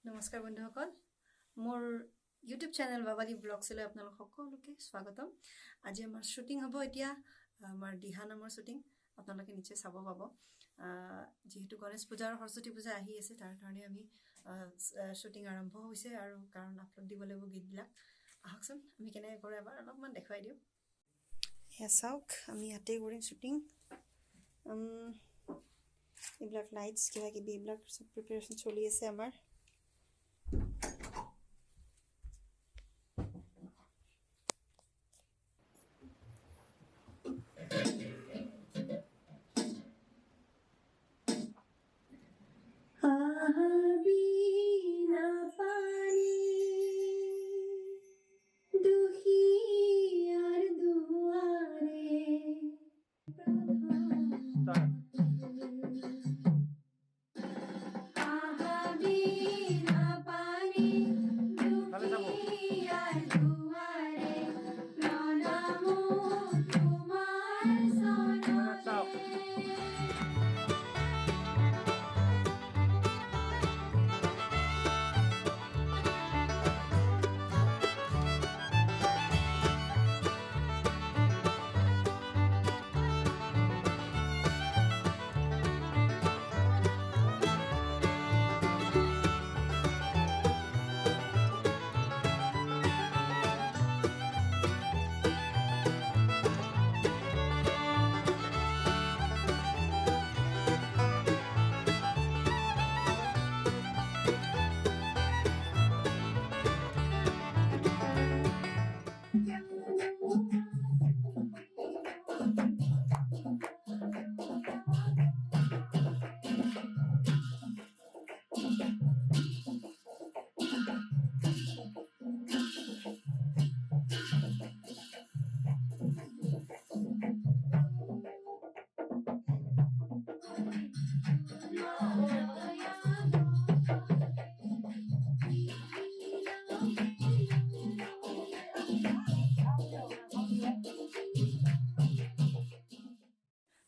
নমস্কাৰ বন্ধুসকল মোৰ ইউটিউব চেনেল বাবানি ব্লগছলৈ আপোনালোক সকলোকে স্বাগতম আজি আমাৰ শুটিং হ'ব এতিয়া আমাৰ দিহা নামৰ শুটিং আপোনালোকে নিশ্চয় চাব পাব যেহেতু গণেশ পূজা আৰু সৰস্বতী পূজা আহি আছে তাৰ কাৰণে আমি শুটিং আৰম্ভ হৈছে আৰু কাৰণ আপলোড দিব লাগিব গীতবিলাক আহকচোন আমি কেনেকৈ কৰোঁ এবাৰ অলপমান দেখুৱাই দিওঁ এয়া চাওক আমি ইয়াতে কৰিম শুটিং এইবিলাক লাইটছ কিবা কিবি এইবিলাক সব প্ৰিপেৰেশ্যন চলি আছে আমাৰ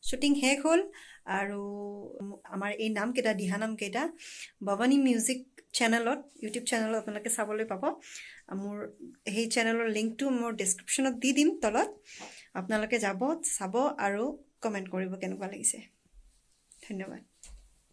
শুটিং শেষ হ'ল আৰু আমাৰ এই নামকেইটা দিহা নামকেইটা বাবানি মিউজিক চেনেলত ইউটিউব চেনেলত আপোনালোকে চাবলৈ পাব মোৰ সেই চেনেলৰ লিংকটো মোৰ ডেছক্ৰিপশ্যনত দি দিম তলত আপোনালোকে যাব চাব আৰু কমেণ্ট কৰিব কেনেকুৱা লাগিছে ধন্যবাদ